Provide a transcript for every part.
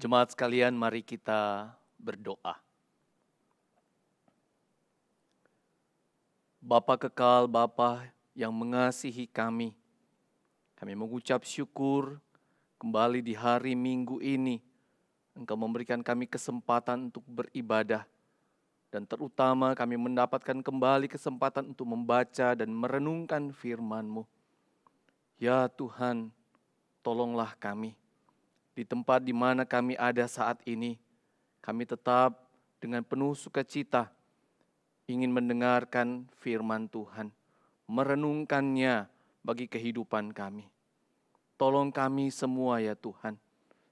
Jemaat sekalian, mari kita berdoa. Bapa kekal, Bapa yang mengasihi kami mengucap syukur kembali di hari Minggu ini. Engkau memberikan kami kesempatan untuk beribadah. Dan terutama kami mendapatkan kembali kesempatan untuk membaca dan merenungkan firman-Mu. Ya Tuhan, tolonglah kami. Di tempat di mana kami ada saat ini, kami tetap dengan penuh sukacita ingin mendengarkan firman Tuhan, merenungkannya bagi kehidupan kami. Tolong kami semua ya Tuhan,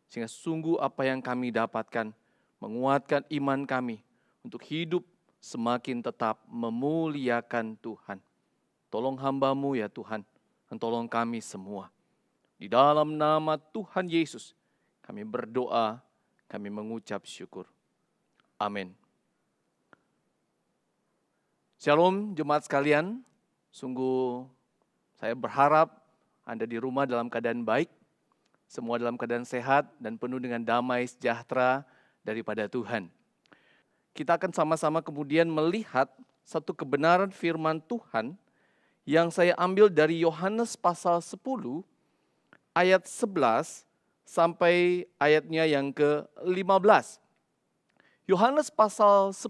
sehingga sungguh apa yang kami dapatkan menguatkan iman kami untuk hidup semakin tetap memuliakan Tuhan. Tolong hamba-Mu ya Tuhan, dan tolong kami semua. Di dalam nama Tuhan Yesus, kami berdoa, kami mengucap syukur. Amin. Shalom jemaat sekalian, sungguh saya berharap Anda di rumah dalam keadaan baik, semua dalam keadaan sehat dan penuh dengan damai sejahtera daripada Tuhan. Kita akan sama-sama kemudian melihat satu kebenaran firman Tuhan yang saya ambil dari Yohanes pasal 10 ayat 11 sampai ayatnya yang ke-15. Yohanes pasal 10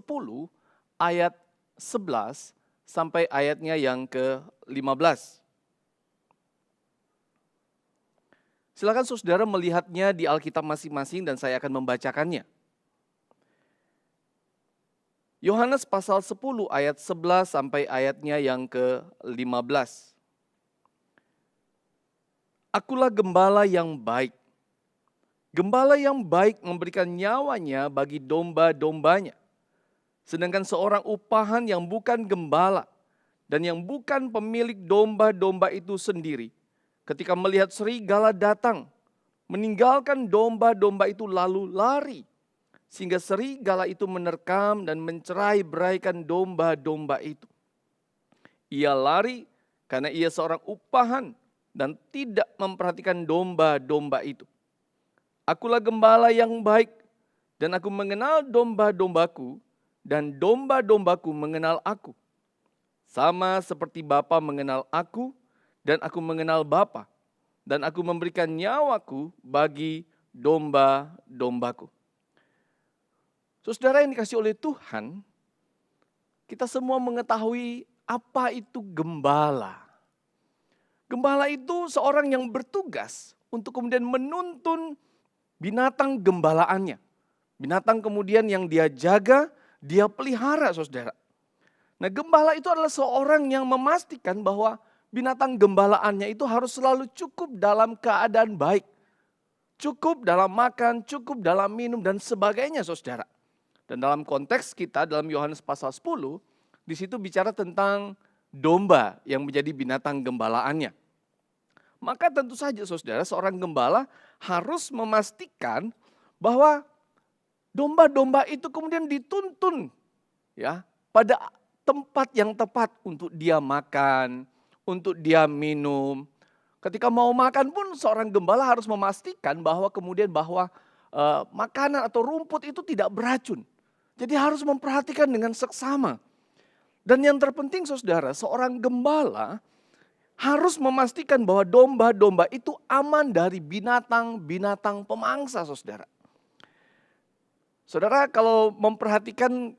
ayat 11 sampai ayatnya yang ke-15. Silakan saudara melihatnya di Alkitab masing-masing dan saya akan membacakannya. Yohanes pasal 10 ayat 11 sampai ayatnya yang ke-15. Akulah gembala yang baik. Gembala yang baik memberikan nyawanya bagi domba-dombanya. Sedangkan seorang upahan yang bukan gembala dan yang bukan pemilik domba-domba itu sendiri, ketika melihat serigala datang, meninggalkan domba-domba itu lalu lari, sehingga serigala itu menerkam dan mencerai-beraikan domba-domba itu. Ia lari karena ia seorang upahan dan tidak memperhatikan domba-domba itu. Akulah gembala yang baik, dan aku mengenal domba-dombaku, dan domba-dombaku mengenal aku. Sama seperti Bapa mengenal aku, dan aku mengenal Bapa, dan aku memberikan nyawaku bagi domba-dombaku. Saudara yang dikasihi oleh Tuhan, kita semua mengetahui apa itu gembala. Gembala itu seorang yang bertugas untuk kemudian menuntun binatang gembalaannya. Binatang kemudian yang dia jaga, dia pelihara saudara. Nah, gembala itu adalah seorang yang memastikan bahwa binatang gembalaannya itu harus selalu cukup dalam keadaan baik. Cukup dalam makan, cukup dalam minum dan sebagainya saudara. Dan dalam konteks kita dalam Yohanes pasal 10, di situ bicara tentang domba yang menjadi binatang gembalaannya. Maka tentu saja saudara, seorang gembala harus memastikan bahwa domba-domba itu kemudian dituntun ya pada tempat yang tepat untuk dia makan, untuk dia minum. Ketika mau makan pun seorang gembala harus memastikan bahwa makanan atau rumput itu tidak beracun. Jadi harus memperhatikan dengan seksama. Dan yang terpenting saudara, seorang gembala harus memastikan bahwa domba-domba itu aman dari binatang-binatang pemangsa, saudara. Saudara kalau memperhatikan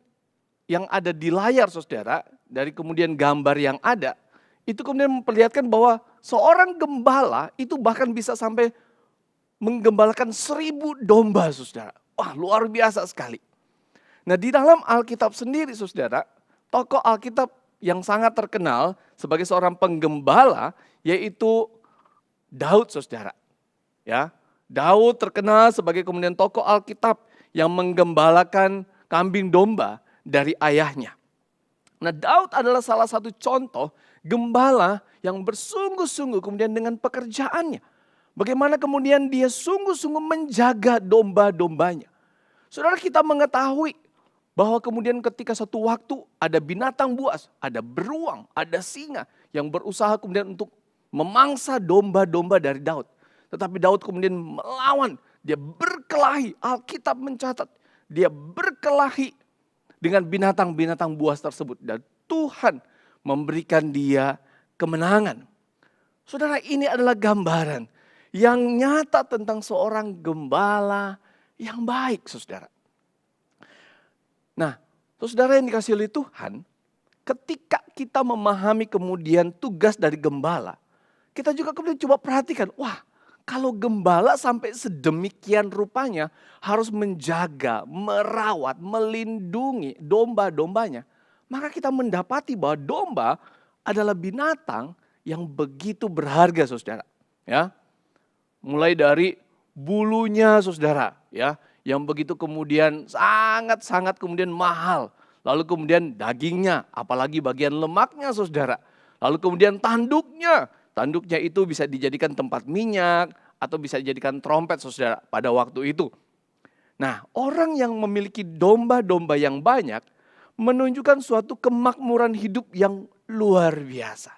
yang ada di layar, saudara, dari kemudian gambar yang ada, itu kemudian memperlihatkan bahwa seorang gembala itu bahkan bisa sampai menggembalakan 1.000 domba, saudara. Wah, luar biasa sekali. Nah, di dalam Alkitab sendiri, saudara, tokoh Alkitab yang sangat terkenal sebagai seorang penggembala yaitu Daud, saudara. Ya, Daud terkenal sebagai kemudian tokoh Alkitab yang menggembalakan kambing domba dari ayahnya. Nah, Daud adalah salah satu contoh gembala yang bersungguh-sungguh kemudian dengan pekerjaannya. Bagaimana kemudian dia sungguh-sungguh menjaga domba-dombanya. Saudara, kita mengetahui bahwa kemudian ketika satu waktu ada binatang buas, ada beruang, ada singa yang berusaha kemudian untuk memangsa domba-domba dari Daud. Tetapi Daud kemudian melawan, dia berkelahi. Alkitab mencatat dia berkelahi dengan binatang-binatang buas tersebut. Dan Tuhan memberikan dia kemenangan. Saudara, ini adalah gambaran yang nyata tentang seorang gembala yang baik, saudara. Nah, saudara yang dikasihi oleh Tuhan, ketika kita memahami kemudian tugas dari gembala, kita juga kemudian coba perhatikan, wah, kalau gembala sampai sedemikian rupanya harus menjaga, merawat, melindungi domba-dombanya, maka kita mendapati bahwa domba adalah binatang yang begitu berharga, saudara. Ya, mulai dari bulunya, saudara, ya, yang begitu kemudian sangat-sangat kemudian mahal. Lalu kemudian dagingnya, apalagi bagian lemaknya, saudara. Lalu kemudian tanduknya itu bisa dijadikan tempat minyak atau bisa dijadikan trompet, saudara, pada waktu itu. Nah, orang yang memiliki domba-domba yang banyak menunjukkan suatu kemakmuran hidup yang luar biasa.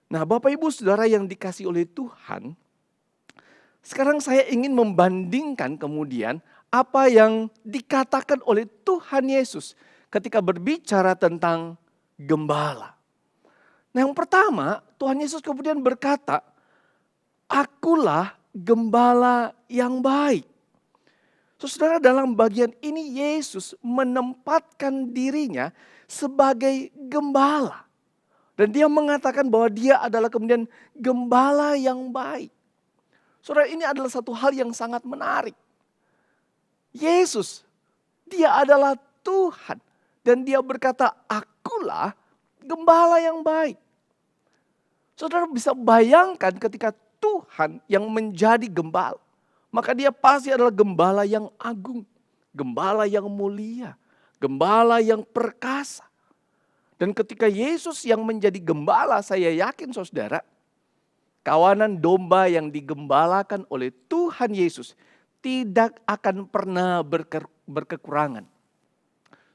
Nah, Bapak Ibu Saudara yang dikasihi oleh Tuhan, sekarang saya ingin membandingkan kemudian apa yang dikatakan oleh Tuhan Yesus ketika berbicara tentang gembala. Nah, yang pertama, Tuhan Yesus kemudian berkata, "Akulah gembala yang baik." Saudara, dalam bagian ini Yesus menempatkan dirinya sebagai gembala. Dan dia mengatakan bahwa dia adalah kemudian gembala yang baik. Saudara, ini adalah satu hal yang sangat menarik. Yesus, dia adalah Tuhan. Dan dia berkata, "Akulah gembala yang baik." Saudara bisa bayangkan ketika Tuhan yang menjadi gembala, maka dia pasti adalah gembala yang agung, gembala yang mulia, gembala yang perkasa. Dan ketika Yesus yang menjadi gembala, saya yakin saudara, kawanan domba yang digembalakan oleh Tuhan Yesus tidak akan pernah berkekurangan.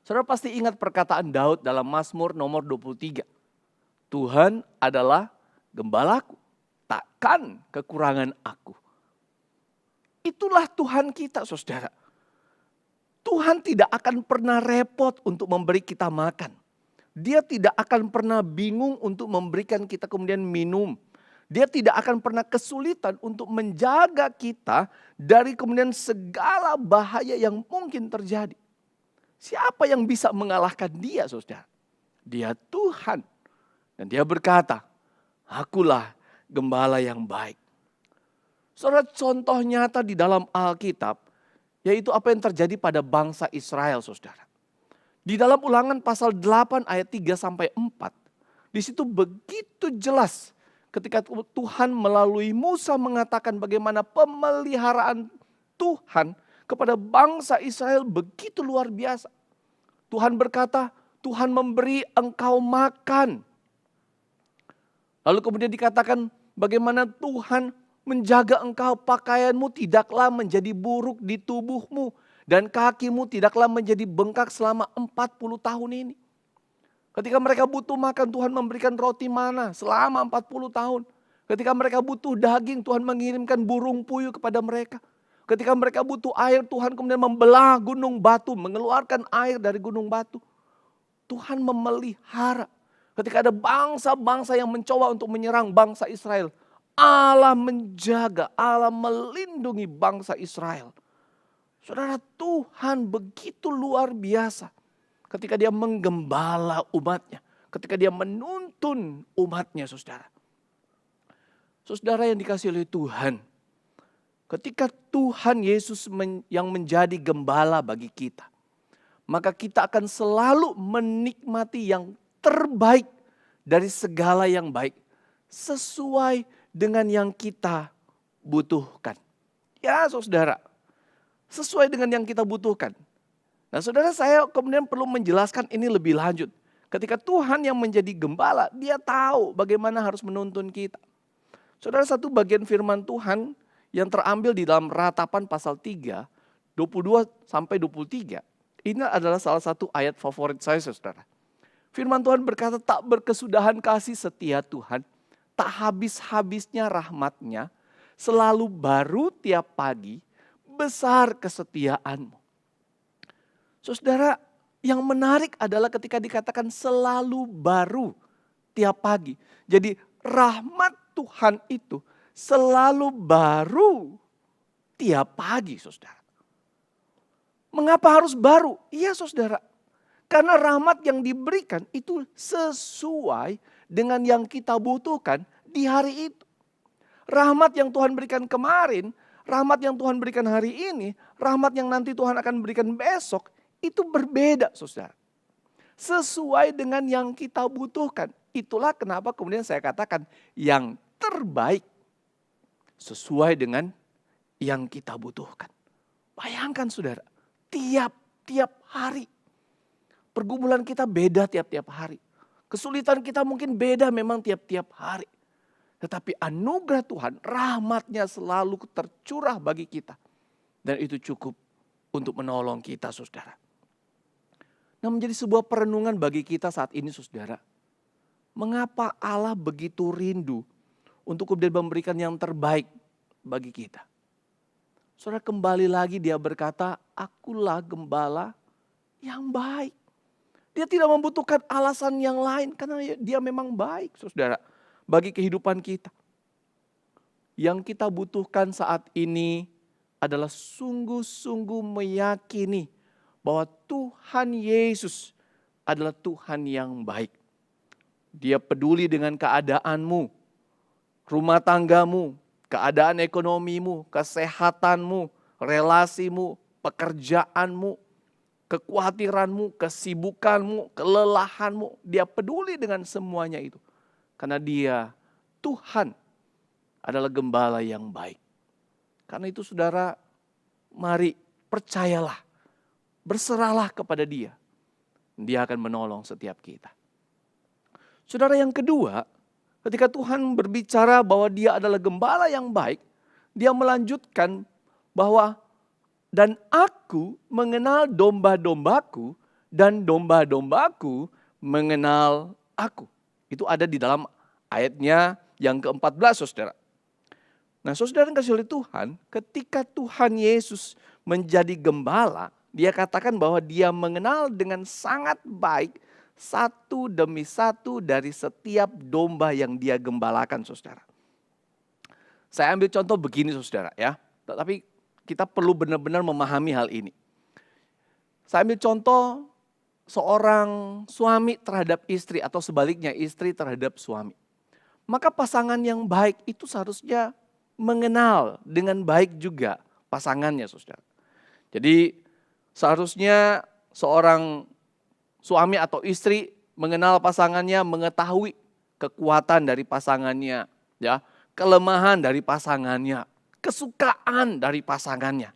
Saudara pasti ingat perkataan Daud dalam Mazmur nomor 23. Tuhan adalah gembalaku, takkan kekurangan aku. Itulah Tuhan kita, saudara. Tuhan tidak akan pernah repot untuk memberi kita makan. Dia tidak akan pernah bingung untuk memberikan kita kemudian minum. Dia tidak akan pernah kesulitan untuk menjaga kita dari kemudian segala bahaya yang mungkin terjadi. Siapa yang bisa mengalahkan dia, saudara? Dia Tuhan. Dan dia berkata, "Akulah gembala yang baik." Saudara, contoh nyata di dalam Alkitab, yaitu apa yang terjadi pada bangsa Israel, saudara. Di dalam Ulangan pasal 8 ayat 3-4, di situ begitu jelas ketika Tuhan melalui Musa mengatakan bagaimana pemeliharaan Tuhan kepada bangsa Israel begitu luar biasa. Tuhan berkata, Tuhan memberi engkau makan. Lalu kemudian dikatakan bagaimana Tuhan menjaga engkau, pakaianmu tidaklah menjadi buruk di tubuhmu. Dan kakimu tidaklah menjadi bengkak selama 40 tahun ini. Ketika mereka butuh makan, Tuhan memberikan roti mana selama 40 tahun. Ketika mereka butuh daging, Tuhan mengirimkan burung puyuh kepada mereka. Ketika mereka butuh air, Tuhan kemudian membelah gunung batu, mengeluarkan air dari gunung batu. Tuhan memelihara. Ketika ada bangsa-bangsa yang mencoba untuk menyerang bangsa Israel, Allah menjaga, Allah melindungi bangsa Israel. Saudara, Tuhan begitu luar biasa. Ketika dia menggembala umatnya. Ketika dia menuntun umatnya, saudara. Saudara yang dikasihi oleh Tuhan. Ketika Tuhan Yesus yang menjadi gembala bagi kita. Maka kita akan selalu menikmati yang terbaik dari segala yang baik. Sesuai dengan yang kita butuhkan. Ya saudara, sesuai dengan yang kita butuhkan. Nah saudara, saya kemudian perlu menjelaskan ini lebih lanjut. Ketika Tuhan yang menjadi gembala, dia tahu bagaimana harus menuntun kita. Saudara, satu bagian firman Tuhan yang terambil di dalam Ratapan pasal 3, 22-23. Ini adalah salah satu ayat favorit saya, saudara. Firman Tuhan berkata, tak berkesudahan kasih setia Tuhan, tak habis-habisnya rahmatnya, selalu baru tiap pagi, besar kesetiaan-Mu. Saudara, yang menarik adalah ketika dikatakan selalu baru tiap pagi. Jadi rahmat Tuhan itu selalu baru tiap pagi, saudara. Mengapa harus baru? Iya, saudara. Karena rahmat yang diberikan itu sesuai dengan yang kita butuhkan di hari itu. Rahmat yang Tuhan berikan kemarin, rahmat yang Tuhan berikan hari ini, rahmat yang nanti Tuhan akan berikan besok, itu berbeda, saudara. Sesuai dengan yang kita butuhkan. Itulah kenapa kemudian saya katakan yang terbaik sesuai dengan yang kita butuhkan. Bayangkan saudara, tiap hari. Pergumulan kita beda tiap-tiap hari. Kesulitan kita mungkin beda memang tiap-tiap hari. Tetapi anugerah Tuhan, rahmatnya selalu tercurah bagi kita. Dan itu cukup untuk menolong kita, saudara. Nah, menjadi sebuah perenungan bagi kita saat ini, saudara. Mengapa Allah begitu rindu untuk kemudian memberikan yang terbaik bagi kita? Saudara, kembali lagi dia berkata, akulah gembala yang baik. Dia tidak membutuhkan alasan yang lain karena dia memang baik, saudara, bagi kehidupan kita. Yang kita butuhkan saat ini adalah sungguh-sungguh meyakini bahwa Tuhan Yesus adalah Tuhan yang baik. Dia peduli dengan keadaanmu, rumah tanggamu, keadaan ekonomimu, kesehatanmu, relasimu, pekerjaanmu, kekhawatiranmu, kesibukanmu, kelelahanmu. Dia peduli dengan semuanya itu. Karena dia, Tuhan, adalah gembala yang baik. Karena itu saudara, mari percayalah, berserahlah kepada dia. Dia akan menolong setiap kita. Saudara, yang kedua, ketika Tuhan berbicara bahwa dia adalah gembala yang baik, dia melanjutkan bahwa dan aku mengenal domba-dombaku dan domba-dombaku mengenal aku. Itu ada di dalam ayatnya yang ke-14, saudara. Nah, saudara yang kasih oleh Tuhan, ketika Tuhan Yesus menjadi gembala, dia katakan bahwa dia mengenal dengan sangat baik satu demi satu dari setiap domba yang dia gembalakan, saudara. Saya ambil contoh begini, saudara, ya. Tapi kita perlu benar-benar memahami hal ini. Saya ambil contoh seorang suami terhadap istri atau sebaliknya istri terhadap suami. Maka pasangan yang baik itu seharusnya mengenal dengan baik juga pasangannya, saudara. Jadi seharusnya seorang suami atau istri mengenal pasangannya, mengetahui kekuatan dari pasangannya, ya, kelemahan dari pasangannya, kesukaan dari pasangannya.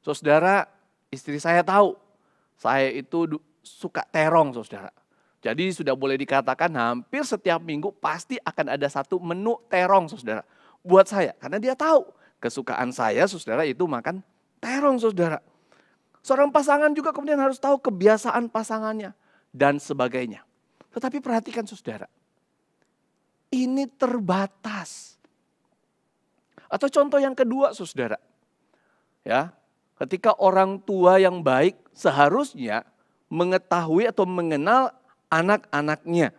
Saudara, istri saya tahu, saya itu suka terong, saudara. Jadi sudah boleh dikatakan hampir setiap minggu pasti akan ada satu menu terong, saudara. Buat saya, karena dia tahu kesukaan saya, saudara, itu makan terong, saudara. Seorang pasangan juga kemudian harus tahu kebiasaan pasangannya dan sebagainya. Tetapi perhatikan, saudara, ini terbatas. Atau contoh yang kedua, saudara, ya, ketika orang tua yang baik seharusnya mengetahui atau mengenal anak-anaknya,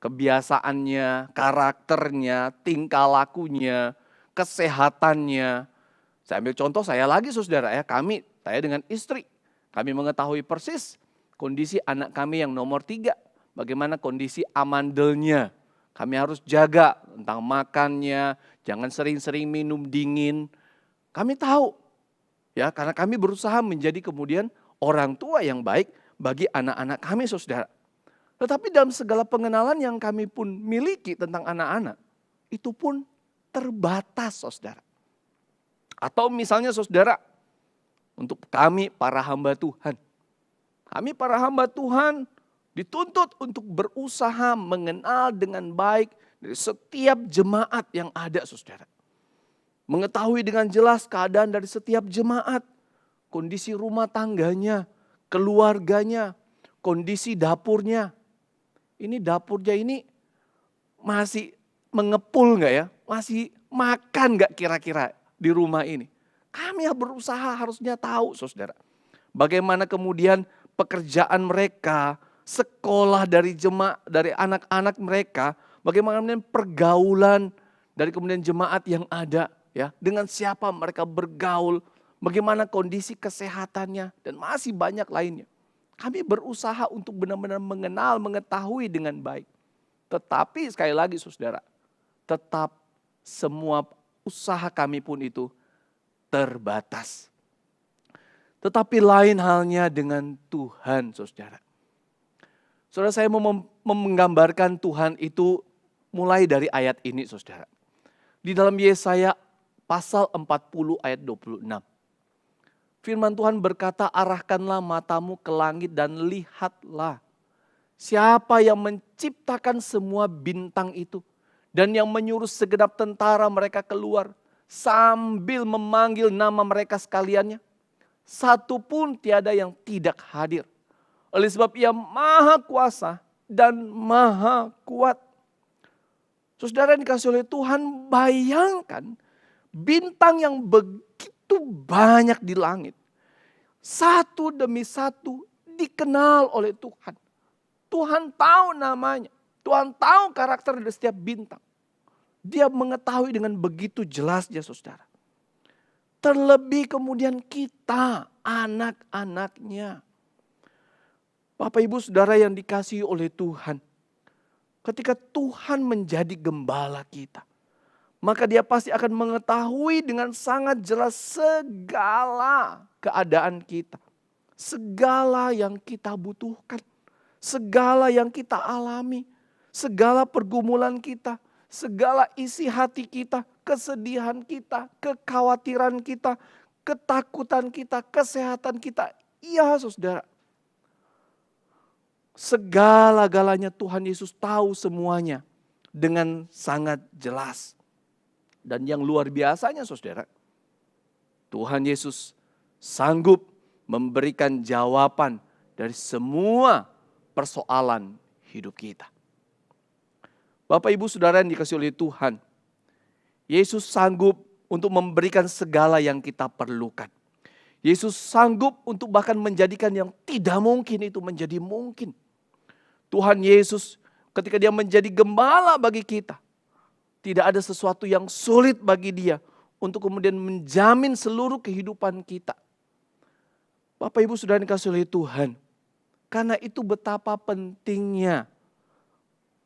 kebiasaannya, karakternya, tingkah lakunya, kesehatannya. Saya ambil contoh saya lagi, saudara, ya, saya dengan istri, kami mengetahui persis kondisi anak kami yang nomor 3, bagaimana kondisi amandelnya. Kami harus jaga tentang makannya, jangan sering-sering minum dingin. Kami tahu, ya, karena kami berusaha menjadi kemudian orang tua yang baik bagi anak-anak kami, saudara. Tetapi dalam segala pengenalan yang kami pun miliki tentang anak-anak, itu pun terbatas, saudara. Atau misalnya, saudara, untuk kami para hamba Tuhan. Kami para hamba Tuhan dituntut untuk berusaha mengenal dengan baik dari setiap jemaat yang ada, saudara. Mengetahui dengan jelas keadaan dari setiap jemaat. Kondisi rumah tangganya, keluarganya, kondisi dapurnya. Ini dapurnya ini masih mengepul enggak ya? Masih makan enggak kira-kira di rumah ini? Kami berusaha harusnya tahu saudara. Bagaimana kemudian pekerjaan mereka, sekolah dari dari anak-anak mereka, bagaimana kemudian pergaulan dari kemudian jemaat yang ada, ya, dengan siapa mereka bergaul, bagaimana kondisi kesehatannya, dan masih banyak lainnya. Kami berusaha untuk benar-benar mengenal, mengetahui dengan baik. Tetapi sekali lagi saudara, tetap semua usaha kami pun itu terbatas. Tetapi lain halnya dengan Tuhan, saudara. Saudara, saya mau menggambarkan Tuhan itu mulai dari ayat ini, saudara. Di dalam Yesaya pasal 40 ayat 26. Firman Tuhan berkata, arahkanlah matamu ke langit dan lihatlah. Siapa yang menciptakan semua bintang itu dan yang menyuruh segenap tentara mereka keluar sambil memanggil nama mereka sekaliannya. Satu pun tiada yang tidak hadir. Oleh sebab ia maha kuasa dan maha kuat. Saudara yang dikasih oleh Tuhan, bayangkan bintang yang begitu banyak di langit. Satu demi satu dikenal oleh Tuhan. Tuhan tahu namanya. Tuhan tahu karakter dari setiap bintang. Dia mengetahui dengan begitu jelasnya, saudara. Terlebih kemudian kita, anak-anaknya. Bapak ibu saudara yang dikasihi oleh Tuhan. Ketika Tuhan menjadi gembala kita, maka dia pasti akan mengetahui dengan sangat jelas segala keadaan kita. Segala yang kita butuhkan. Segala yang kita alami. Segala pergumulan kita. Segala isi hati kita. Kesedihan kita, kekhawatiran kita, ketakutan kita, kesehatan kita. Iya saudara. Segala-galanya Tuhan Yesus tahu semuanya dengan sangat jelas. Dan yang luar biasanya saudara, Tuhan Yesus sanggup memberikan jawaban dari semua persoalan hidup kita. Bapak ibu saudara yang dikasihi oleh Tuhan, Yesus sanggup untuk memberikan segala yang kita perlukan. Yesus sanggup untuk bahkan menjadikan yang tidak mungkin itu menjadi mungkin. Tuhan Yesus ketika dia menjadi gembala bagi kita, tidak ada sesuatu yang sulit bagi dia untuk kemudian menjamin seluruh kehidupan kita. Bapak ibu saudara yang dikasihi oleh Tuhan, karena itu betapa pentingnya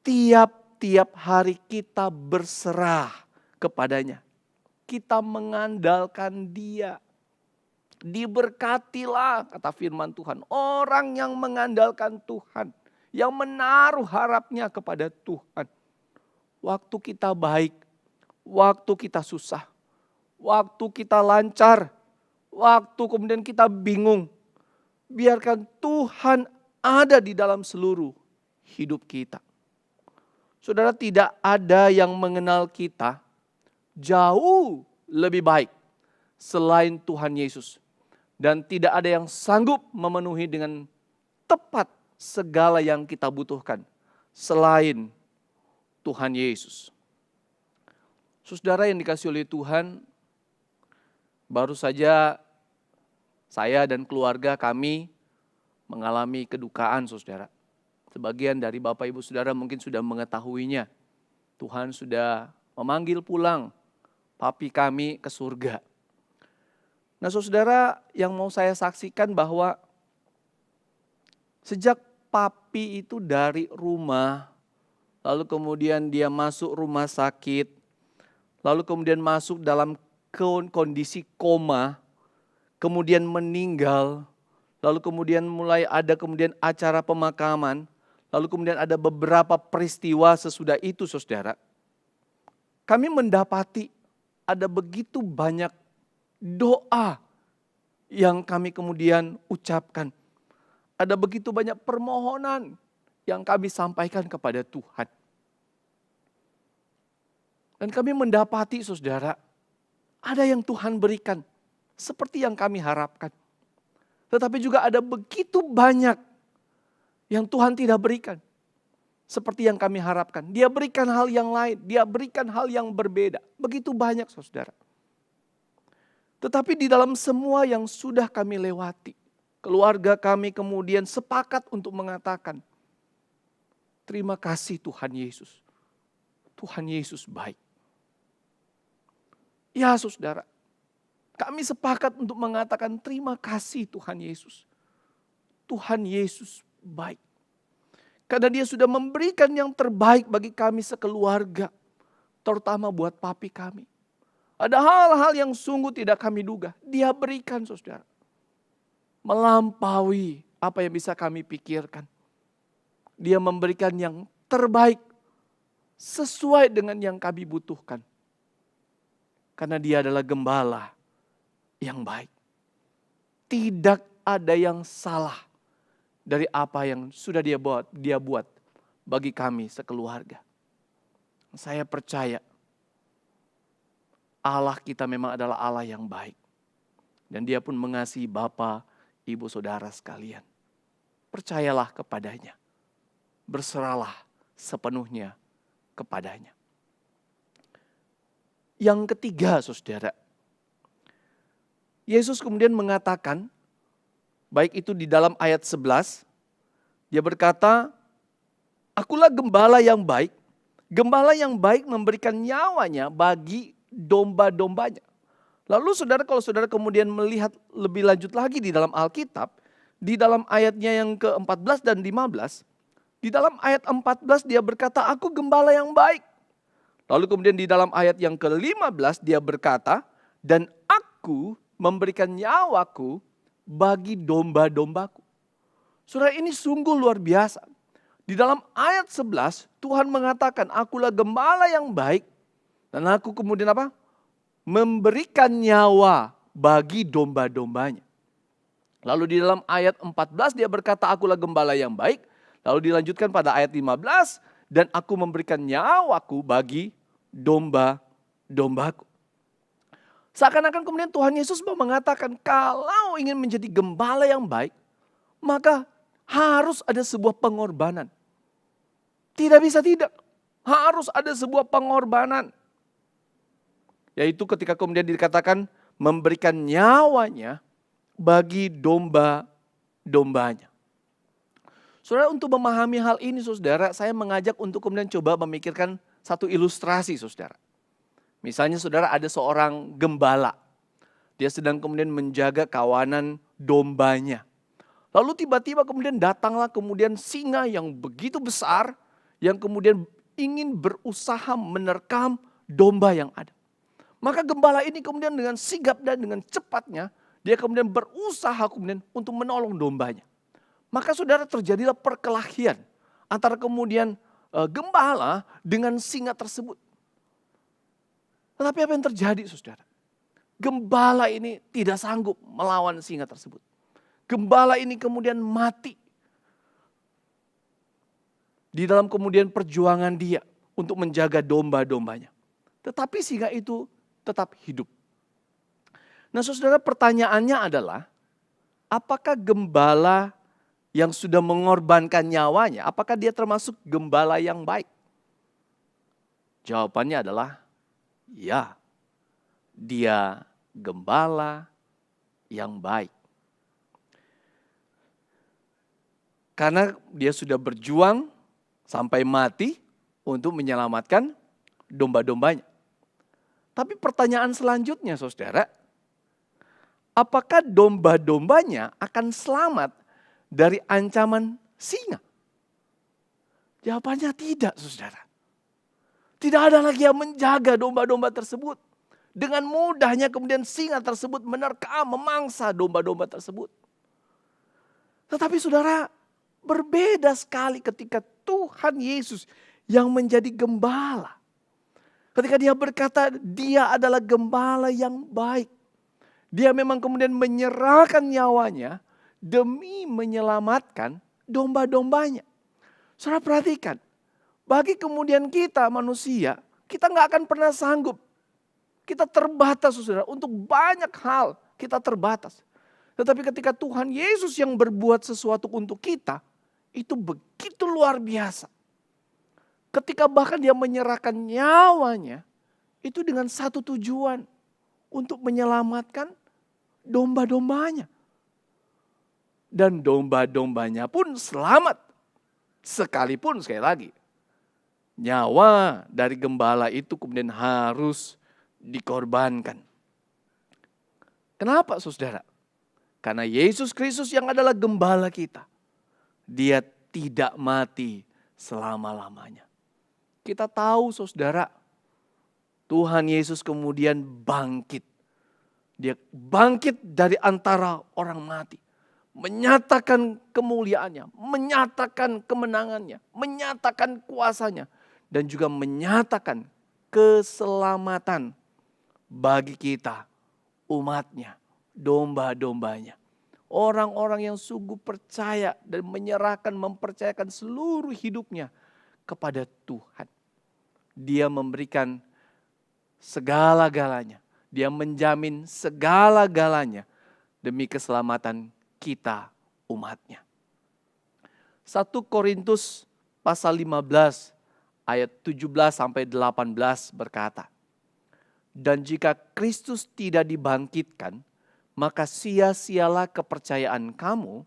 tiap-tiap hari kita berserah kepadanya. Kita mengandalkan dia. Diberkatilah, kata firman Tuhan, orang yang mengandalkan Tuhan, yang menaruh harapnya kepada Tuhan. Waktu kita baik, waktu kita susah, waktu kita lancar, waktu kemudian kita bingung, biarkan Tuhan ada di dalam seluruh hidup kita. Saudara, tidak ada yang mengenal kita jauh lebih baik selain Tuhan Yesus. Dan tidak ada yang sanggup memenuhi dengan tepat segala yang kita butuhkan selain Tuhan Yesus. Saudara yang dikasihi oleh Tuhan, baru saja saya dan keluarga kami mengalami kedukaan saudara. Sebagian dari Bapak Ibu Saudara mungkin sudah mengetahuinya. Tuhan sudah memanggil pulang papi kami ke surga. Nah saudara, yang mau saya saksikan bahwa sejak papi itu dari rumah, lalu kemudian dia masuk rumah sakit, lalu kemudian masuk dalam kondisi koma, kemudian meninggal, lalu kemudian mulai ada kemudian acara pemakaman, lalu kemudian ada beberapa peristiwa sesudah itu saudara. Kami mendapati ada begitu banyak doa yang kami kemudian ucapkan. Ada begitu banyak permohonan yang kami sampaikan kepada Tuhan. Dan kami mendapati saudara, ada yang Tuhan berikan seperti yang kami harapkan. Tetapi juga ada begitu banyak yang Tuhan tidak berikan seperti yang kami harapkan. Dia berikan hal yang lain, dia berikan hal yang berbeda. Begitu banyak saudara. Tetapi di dalam semua yang sudah kami lewati, keluarga kami kemudian sepakat untuk mengatakan, terima kasih Tuhan Yesus. Tuhan Yesus baik. Ya saudara, kami sepakat untuk mengatakan terima kasih Tuhan Yesus. Tuhan Yesus baik. Karena Dia sudah memberikan yang terbaik bagi kami sekeluarga. Terutama buat papi kami. Ada hal-hal yang sungguh tidak kami duga. Dia berikan saudara. Melampaui apa yang bisa kami pikirkan. Dia memberikan yang terbaik. Sesuai dengan yang kami butuhkan. Karena Dia adalah gembala yang baik. Tidak ada yang salah dari apa yang sudah Dia buat bagi kami sekeluarga. Saya percaya Allah kita memang adalah Allah yang baik. Dan Dia pun mengasihi Bapa, Ibu, Saudara sekalian. Percayalah kepadanya. Berserahlah sepenuhnya kepadanya. Yang ketiga saudara, Yesus kemudian mengatakan, baik itu di dalam ayat 11, Dia berkata, akulah gembala yang baik. Gembala yang baik memberikan nyawanya bagi domba-dombanya. Lalu saudara, kalau saudara kemudian melihat lebih lanjut lagi di dalam Alkitab, di dalam ayatnya yang ke-14 dan 15, di dalam ayat 14 Dia berkata, aku gembala yang baik. Lalu kemudian di dalam ayat yang ke-15 Dia berkata, dan aku memberikan nyawaku bagi domba-dombaku. Saudara, ini sungguh luar biasa. Di dalam ayat 11 Tuhan mengatakan, akulah gembala yang baik. Dan aku kemudian apa? Memberikan nyawa bagi domba-dombanya. Lalu di dalam ayat 14 Dia berkata, akulah gembala yang baik. Lalu dilanjutkan pada ayat 15, dan aku memberikan nyawaku bagi domba-dombaku. Seakan-akan kemudian Tuhan Yesus mau mengatakan, kalau ingin menjadi gembala yang baik, maka harus ada sebuah pengorbanan. Tidak bisa tidak, harus ada sebuah pengorbanan. Yaitu ketika kemudian dikatakan memberikan nyawanya bagi domba-dombanya. Saudara, untuk memahami hal ini saudara, saya mengajak untuk kemudian coba memikirkan satu ilustrasi saudara. Misalnya saudara, ada seorang gembala. Dia sedang kemudian menjaga kawanan dombanya. Lalu tiba-tiba kemudian datanglah kemudian singa yang begitu besar, yang kemudian ingin berusaha menerkam domba yang ada. Maka gembala ini kemudian dengan sigap dan dengan cepatnya, dia kemudian berusaha kemudian untuk menolong dombanya. Maka saudara, terjadilah perkelahian antara kemudian gembala dengan singa tersebut. Tetapi apa yang terjadi saudara? Gembala ini tidak sanggup melawan singa tersebut. Gembala ini kemudian mati. Di dalam kemudian perjuangan dia untuk menjaga domba-dombanya. Tetapi singa itu tetap hidup. Nah saudara, pertanyaannya adalah, apakah gembala yang sudah mengorbankan nyawanya, apakah dia termasuk gembala yang baik? Jawabannya adalah, ya, dia gembala yang baik. Karena dia sudah berjuang sampai mati untuk menyelamatkan domba-dombanya. Tapi pertanyaan selanjutnya saudara, apakah domba-dombanya akan selamat dari ancaman singa? Jawabannya tidak saudara. Tidak ada lagi yang menjaga domba-domba tersebut. Dengan mudahnya kemudian singa tersebut menerkam, memangsa domba-domba tersebut. Tetapi saudara, berbeda sekali ketika Tuhan Yesus yang menjadi gembala. Ketika Dia berkata, Dia adalah gembala yang baik. Dia memang kemudian menyerahkan nyawanya demi menyelamatkan domba-dombanya. Saudara perhatikan, bagi kemudian kita manusia, kita nggak akan pernah sanggup. Kita terbatas saudara, untuk banyak hal kita terbatas. Tetapi ketika Tuhan Yesus yang berbuat sesuatu untuk kita, itu begitu luar biasa. Ketika bahkan Dia menyerahkan nyawanya, itu dengan satu tujuan. untuk menyelamatkan domba-dombanya. Dan domba-dombanya pun selamat. Sekalipun sekali lagi, nyawa dari gembala itu kemudian harus dikorbankan. Kenapa saudara? Karena Yesus Kristus yang adalah gembala kita, dia tidak mati selama-lamanya. Kita tahu saudara, Tuhan Yesus kemudian bangkit. Dia bangkit dari antara orang mati. Menyatakan kemuliaannya, menyatakan kemenangannya, menyatakan kuasanya. Dan juga menyatakan keselamatan bagi kita, umatnya, domba-dombanya. Orang-orang yang sungguh percaya dan menyerahkan, mempercayakan seluruh hidupnya kepada Tuhan. Dia memberikan segala-galanya. Dia menjamin segala-galanya demi keselamatan kita, umatnya. 1 Korintus pasal 15 ayat 17 sampai 18 berkata, "Dan jika Kristus tidak dibangkitkan, maka sia-sialah kepercayaan kamu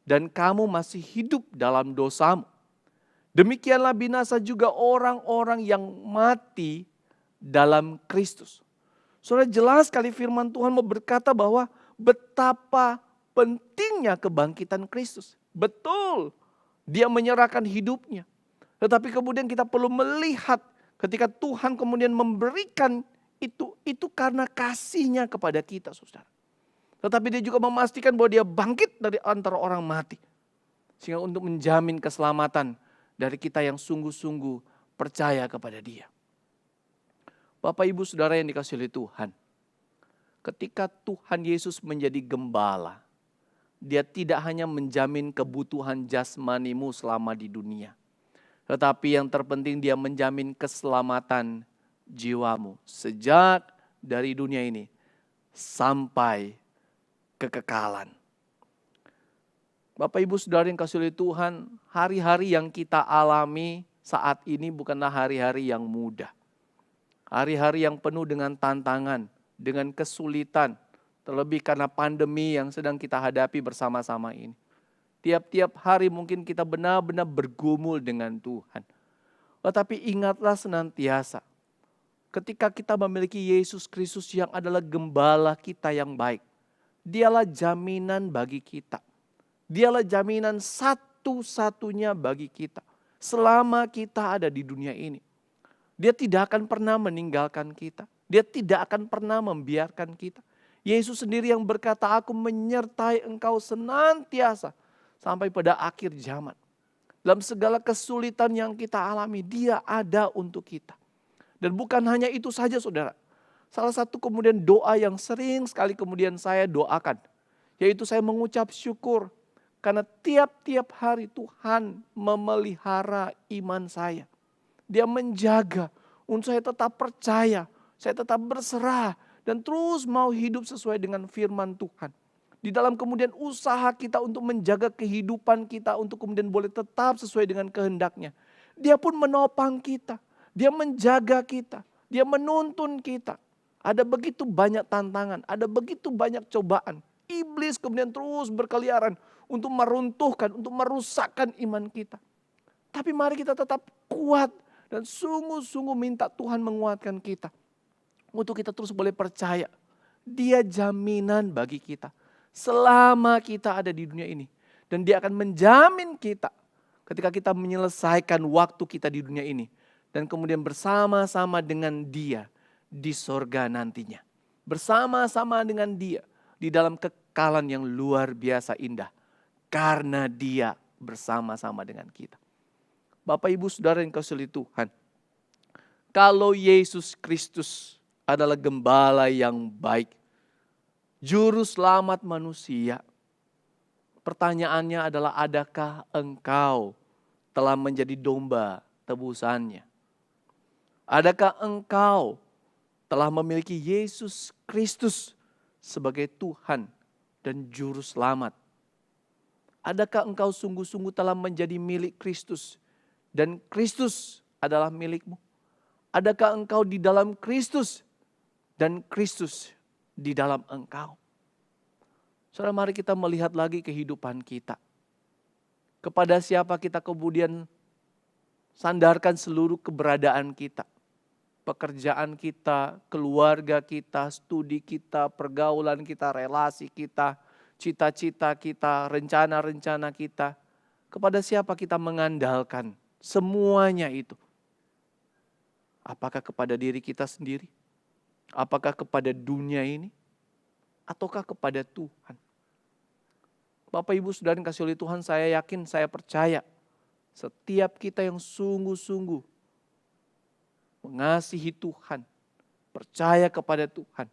dan kamu masih hidup dalam dosamu. Demikianlah binasa juga orang-orang yang mati dalam Kristus." Saudara, jelas sekali firman Tuhan mau berkata bahwa betapa pentingnya kebangkitan Kristus. Betul, dia menyerahkan hidupnya. Tetapi kemudian kita perlu melihat ketika Tuhan kemudian memberikan itu karena kasihnya kepada kita, saudara. Tetapi dia juga memastikan bahwa dia bangkit dari antara orang mati. Sehingga untuk menjamin keselamatan dari kita yang sungguh-sungguh percaya kepada dia. Bapak, Ibu, Saudara yang dikasihi oleh Tuhan. Ketika Tuhan Yesus menjadi gembala, dia tidak hanya menjamin kebutuhan jasmanimu selama di dunia. Tetapi yang terpenting dia menjamin keselamatan jiwamu. Sejak dari dunia ini sampai kekekalan. Bapak, Ibu, Saudara yang dikasihi oleh Tuhan, hari-hari yang kita alami saat ini bukanlah hari-hari yang mudah. Hari-hari yang penuh dengan tantangan, dengan kesulitan, terlebih karena pandemi yang sedang kita hadapi bersama-sama ini. Tiap-tiap hari mungkin kita benar-benar bergumul dengan Tuhan. Tetapi ingatlah senantiasa, ketika kita memiliki Yesus Kristus yang adalah gembala kita yang baik, dialah jaminan bagi kita. Dialah jaminan satu-satunya bagi kita selama kita ada di dunia ini. Dia tidak akan pernah meninggalkan kita. Dia tidak akan pernah membiarkan kita. Yesus sendiri yang berkata, "Aku menyertai engkau senantiasa sampai pada akhir zaman." Dalam segala kesulitan yang kita alami, dia ada untuk kita. Dan bukan hanya itu saja, saudara. Salah satu kemudian doa yang sering sekali kemudian saya doakan, yaitu saya mengucap syukur. Karena tiap-tiap hari Tuhan memelihara iman saya. Dia menjaga untuk saya tetap percaya, saya tetap berserah, dan terus mau hidup sesuai dengan firman Tuhan. Di dalam kemudian usaha kita untuk menjaga kehidupan kita untuk kemudian boleh tetap sesuai dengan kehendaknya. Dia pun menopang kita, dia menjaga kita, dia menuntun kita. Ada begitu banyak tantangan, ada begitu banyak cobaan. Iblis kemudian terus berkeliaran untuk meruntuhkan, untuk merusakkan iman kita. Tapi mari kita tetap kuat dan sungguh-sungguh minta Tuhan menguatkan kita. Untuk kita terus boleh percaya, dia jaminan bagi kita selama kita ada di dunia ini. Dan dia akan menjamin kita ketika kita menyelesaikan waktu kita di dunia ini. Dan kemudian bersama-sama dengan dia di sorga nantinya. Bersama-sama dengan dia di dalam kekekalan yang luar biasa indah. Karena dia bersama-sama dengan kita. Bapak, Ibu, Saudara yang dikasihi Tuhan. Kalau Yesus Kristus adalah gembala yang baik, juru selamat manusia. Pertanyaannya adalah, adakah engkau telah menjadi domba tebusannya? Adakah engkau telah memiliki Yesus Kristus sebagai Tuhan dan juru selamat? Adakah engkau sungguh-sungguh telah menjadi milik Kristus dan Kristus adalah milikmu? Adakah engkau di dalam Kristus dan Kristus di dalam Engkau. Saudara, mari kita melihat lagi kehidupan kita. Kepada siapa kita kemudian sandarkan seluruh keberadaan kita. Pekerjaan kita, keluarga kita, studi kita, pergaulan kita, relasi kita, cita-cita kita, rencana-rencana kita. Kepada siapa kita mengandalkan semuanya itu? Apakah kepada diri kita sendiri? Apakah kepada dunia ini? Ataukah kepada Tuhan? Bapak, Ibu, Saudara yang kasih oleh Tuhan, saya yakin, saya percaya. Setiap kita yang sungguh-sungguh mengasihi Tuhan, percaya kepada Tuhan,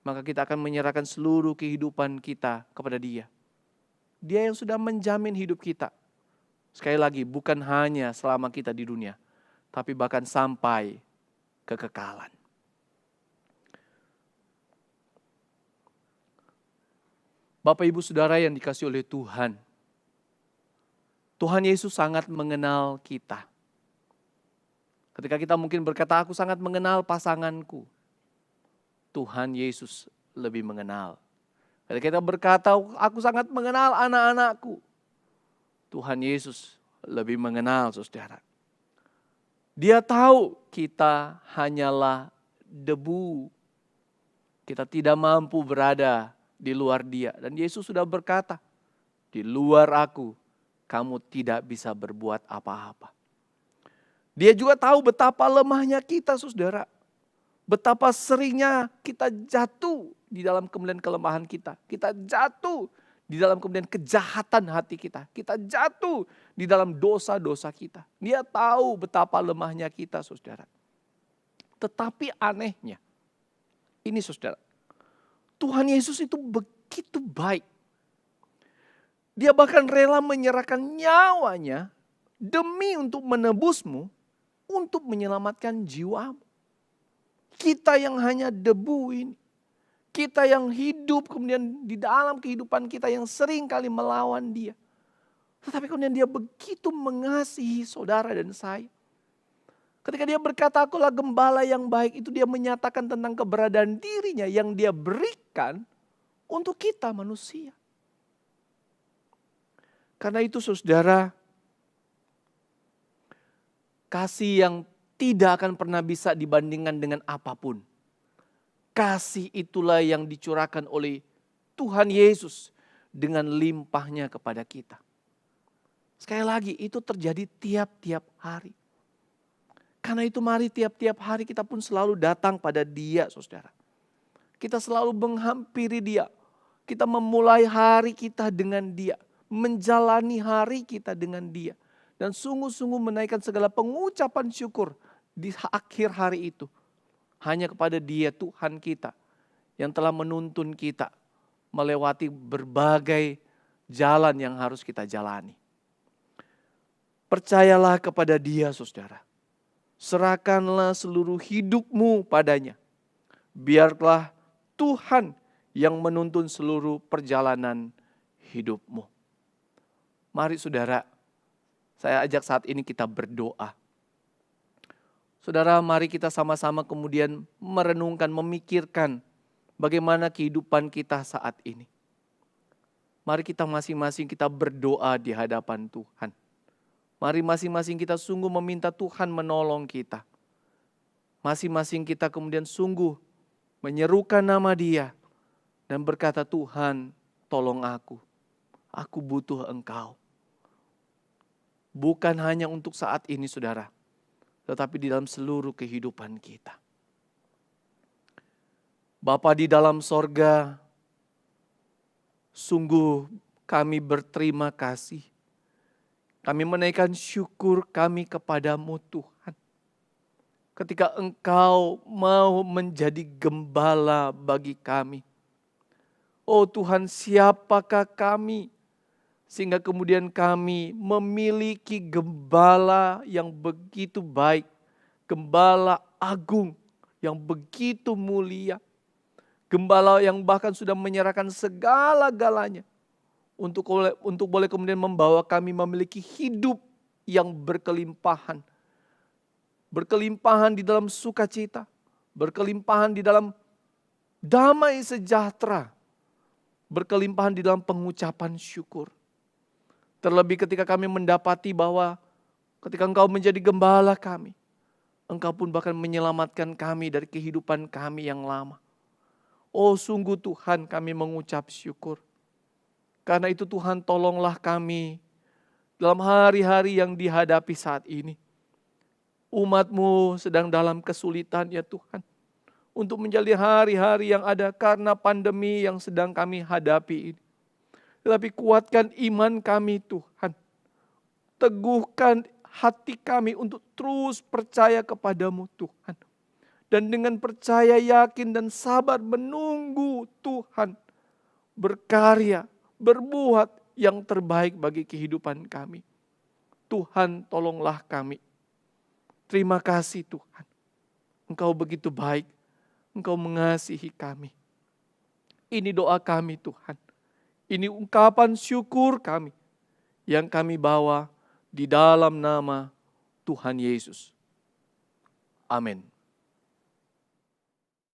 maka kita akan menyerahkan seluruh kehidupan kita kepada Dia. Dia yang sudah menjamin hidup kita. Sekali lagi, bukan hanya selama kita di dunia, tapi bahkan sampai kekekalan. Bapak, Ibu, Saudara yang dikasihi oleh Tuhan, Tuhan Yesus sangat mengenal kita. Ketika kita mungkin berkata, aku sangat mengenal pasanganku, Tuhan Yesus lebih mengenal. Ketika kita berkata, aku sangat mengenal anak-anakku, Tuhan Yesus lebih mengenal, saudara. Dia tahu kita hanyalah debu. Kita tidak mampu berada di luar Dia. Dan Yesus sudah berkata, di luar aku, kamu tidak bisa berbuat apa-apa. Dia juga tahu betapa lemahnya kita, saudara. Betapa seringnya kita jatuh di dalam kemudian kelemahan kita. Kita jatuh di dalam kemudian kejahatan hati kita. Kita jatuh di dalam dosa-dosa kita. Dia tahu betapa lemahnya kita, saudara. Tetapi anehnya, ini saudara, Tuhan Yesus itu begitu baik. Dia bahkan rela menyerahkan nyawanya demi untuk menebusmu, untuk menyelamatkan jiwamu. Kita yang hanya debu ini, kita yang hidup kemudian di dalam kehidupan kita yang sering kali melawan Dia. Tetapi kemudian Dia begitu mengasihi saudara dan saya. Ketika Dia berkata, akulah gembala yang baik, itu Dia menyatakan tentang keberadaan dirinya yang Dia berikan untuk kita manusia. Karena itu saudara, kasih yang tidak akan pernah bisa dibandingkan dengan apapun. Kasih itulah yang dicurahkan oleh Tuhan Yesus dengan limpahnya kepada kita. Sekali lagi, itu terjadi tiap-tiap hari. Karena itu mari tiap-tiap hari kita pun selalu datang pada Dia, saudara. Kita selalu menghampiri Dia. Kita memulai hari kita dengan Dia. Menjalani hari kita dengan Dia. Dan sungguh-sungguh menaikkan segala pengucapan syukur di akhir hari itu. Hanya kepada Dia, Tuhan kita, yang telah menuntun kita melewati berbagai jalan yang harus kita jalani. Percayalah kepada Dia, saudara. Serahkanlah seluruh hidupmu padanya. Biarlah Tuhan yang menuntun seluruh perjalanan hidupmu. Mari saudara, saya ajak saat ini kita berdoa. Saudara, mari kita sama-sama kemudian merenungkan, memikirkan bagaimana kehidupan kita saat ini. Mari kita masing-masing kita berdoa di hadapan Tuhan. Mari masing-masing kita sungguh meminta Tuhan menolong kita. Masing-masing kita kemudian sungguh menyerukan nama Dia dan berkata, Tuhan, tolong aku. Aku butuh Engkau. Bukan hanya untuk saat ini, saudara, tetapi di dalam seluruh kehidupan kita. Bapa di dalam sorga, sungguh kami berterima kasih. Kami menaikkan syukur kami kepadamu, Tuhan. Ketika Engkau mau menjadi gembala bagi kami. Oh Tuhan, siapakah kami? Sehingga kemudian kami memiliki gembala yang begitu baik. Gembala agung yang begitu mulia. Gembala yang bahkan sudah menyerahkan segala-galanya. Untuk boleh kemudian membawa kami memiliki hidup yang berkelimpahan. Berkelimpahan di dalam sukacita. Berkelimpahan di dalam damai sejahtera, berkelimpahan di dalam pengucapan syukur. Terlebih ketika kami mendapati bahwa ketika Engkau menjadi gembala kami, Engkau pun bahkan menyelamatkan kami dari kehidupan kami yang lama. Oh sungguh Tuhan, kami mengucap syukur. Karena itu Tuhan, tolonglah kami dalam hari-hari yang dihadapi saat ini. Umat-Mu sedang dalam kesulitan ya Tuhan, untuk menjalani hari-hari yang ada karena pandemi yang sedang kami hadapi ini. Tetapi kuatkan iman kami Tuhan. Teguhkan hati kami untuk terus percaya kepadamu Tuhan. Dan dengan percaya, yakin dan sabar menunggu Tuhan berkarya, berbuat yang terbaik bagi kehidupan kami. Tuhan, tolonglah kami. Terima kasih Tuhan. Engkau begitu baik. Engkau mengasihi kami. Ini doa kami Tuhan. Ini ungkapan syukur kami yang kami bawa di dalam nama Tuhan Yesus. Amin.